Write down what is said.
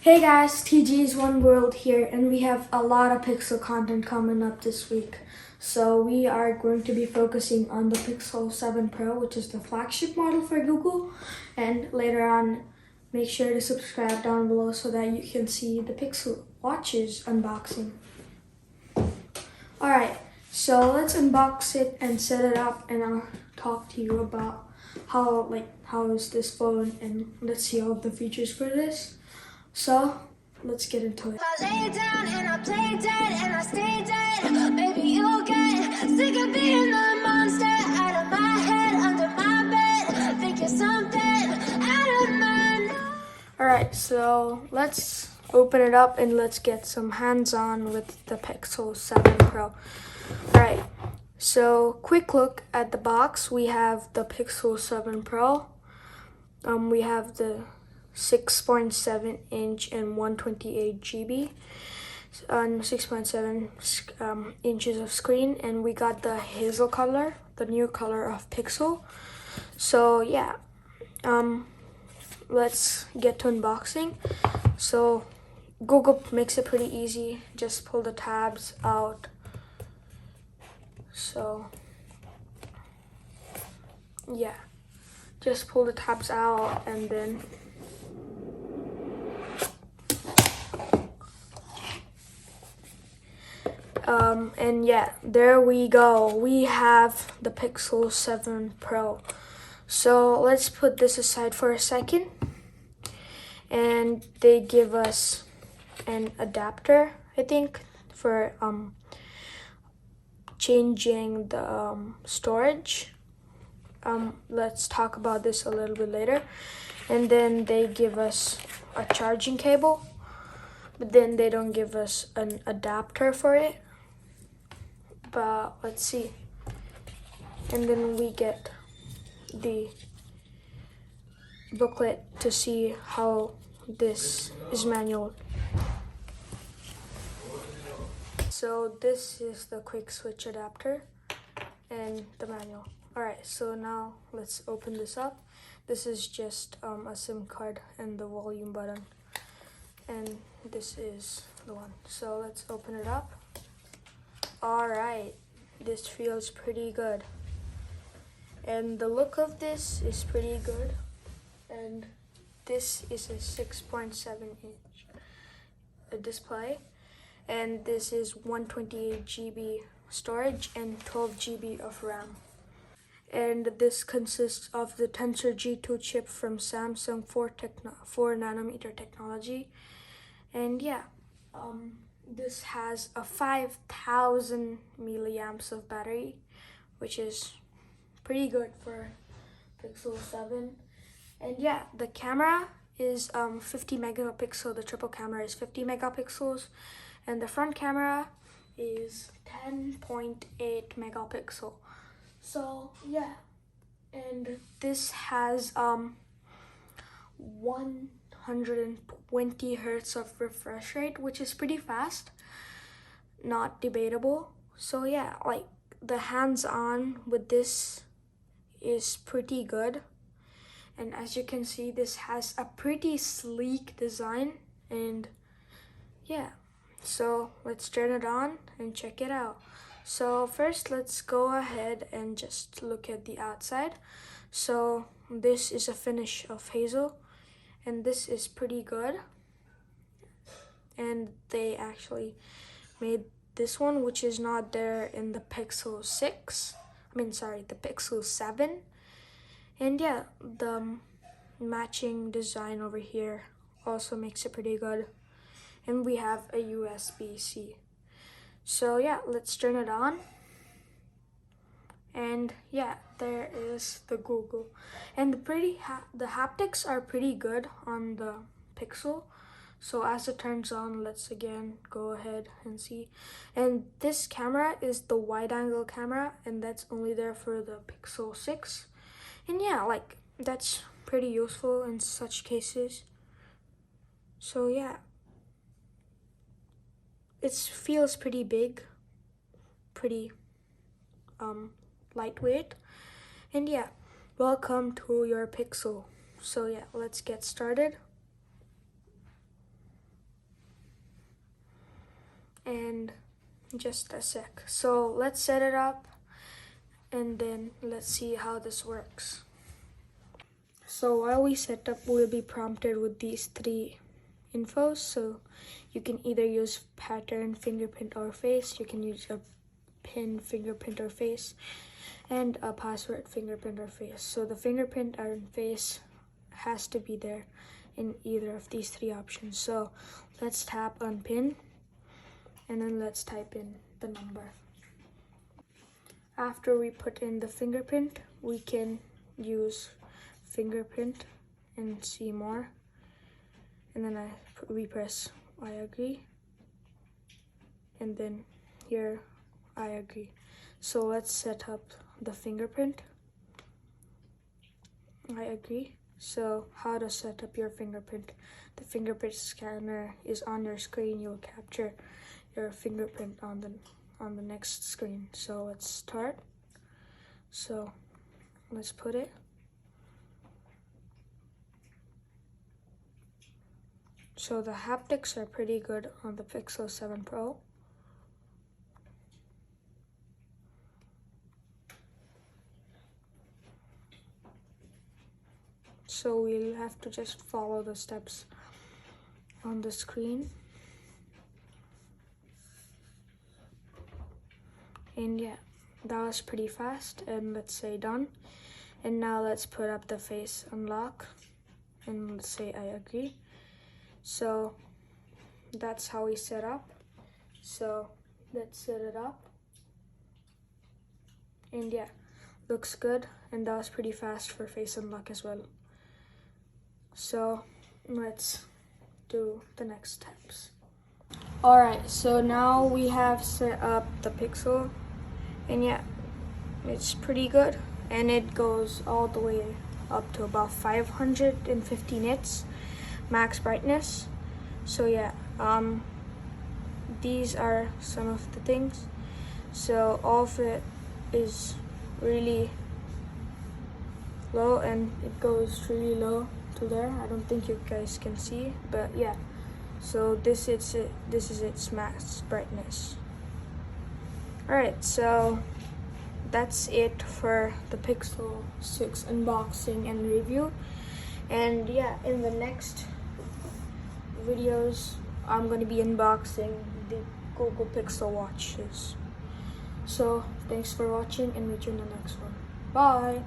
Hey guys, TG's One World here, and we have a lot of Pixel content coming up this week. So we are going to be focusing on the Pixel 7 Pro, which is the flagship model for Google. And later on, make sure to subscribe down below so that you can see the Pixel Watches unboxing. Alright, so let's unbox it and set it up, and I'll talk to you about how is this phone, and let's see all the features for this. So, let's get into it. I lay down and I play dead and I stay dead. Maybe you'll get sick of being the monster out of my head, under my bed. Think you're something out of my. Alright, so let's open it up and let's get some hands-on with the Pixel 7 Pro. Alright, so quick look at the box. We have the Pixel 7 Pro. We have the 6.7 inch and 128 GB and 6.7 inches of screen, and we got the hazel color, the new color of Pixel. So yeah, let's get to unboxing. So Google makes it pretty easy. Just pull the tabs out. So yeah, just pull the tabs out and then and yeah, there we go. We have the Pixel 7 Pro. So let's put this aside for a second. And they give us an adapter, I think, for changing the storage. Let's talk about this a little bit later. And then they give us a charging cable, but then they don't give us an adapter for it. But let's see. And then we get the booklet to see how this is manual. So this is the quick switch adapter and the manual. Alright, so now let's open this up. This is just a SIM card and the volume button. And this is the one. So let's open it up. Alright, this feels pretty good. And the look of this is pretty good. And this is a 6.7 inch display. And this is 128 GB storage and 12 GB of RAM. And this consists of the Tensor G2 chip from Samsung 4nm technology. And yeah, this has a 5,000 milliamps of battery, which is pretty good for Pixel 7. And yeah, the camera is 50 megapixel. The triple camera is 50 megapixels, and the front camera is 10.8 megapixel. So yeah, and this has 120 hertz of refresh rate, which is pretty fast, not debatable. So yeah, like the hands-on with this is pretty good. And as you can see, this has a pretty sleek design. And yeah, so let's turn it on and check it out. So first, let's go ahead and just look at the outside. So this is a finish of hazel, and this is pretty good. And they actually made this one, which is not there in the Pixel 6. The Pixel 7. And yeah, the matching design over here also makes it pretty good. And we have a USB-C. So yeah, let's turn it on. And yeah, there is the Google. And the haptics are pretty good on the Pixel. So as it turns on, let's again go ahead and see. And this camera is the wide angle camera, and that's only there for the Pixel 6. And yeah, like that's pretty useful in such cases. So yeah, it feels pretty big, pretty lightweight. And yeah, welcome to your Pixel. So yeah, let's get started. and just a sec. So let's set it up and then let's see how this works. So while we set up, we'll be prompted with these three infos. So you can either use pattern, fingerprint, or face. You can use a pin, fingerprint, or face, and a password, fingerprint, or face. So the fingerprint and face has to be there in either of these three options. So let's tap on pin and then let's type in the number. After we put in the fingerprint, we can use fingerprint and see more, and then we press I agree, and then here I agree. So let's set up the fingerprint. I agree. So how to set up your fingerprint? The fingerprint scanner is on your screen. You'll capture your fingerprint on the next screen. So let's start. So let's put it. So the haptics are pretty good on the Pixel 7 Pro. So we'll have to just follow the steps on the screen. And yeah, that was pretty fast. And let's say done. And now let's put up the face unlock and let's say I agree. So that's how we set up. So let's set it up. And yeah, looks good. And that was pretty fast for face unlock as well. So let's do the next steps. Alright, so now we have set up the Pixel, and yeah, it's pretty good, and it goes all the way up to about 550 nits max brightness. So yeah, these are some of the things. So all of it is really low, and it goes really low to there. I don't think you guys can see, but yeah. So this is its max brightness. Alright, so that's it for the Pixel 6 unboxing and review. And yeah, in the next videos, I'm going to be unboxing the Google Pixel watches. So thanks for watching, and meet you in the next one. Bye!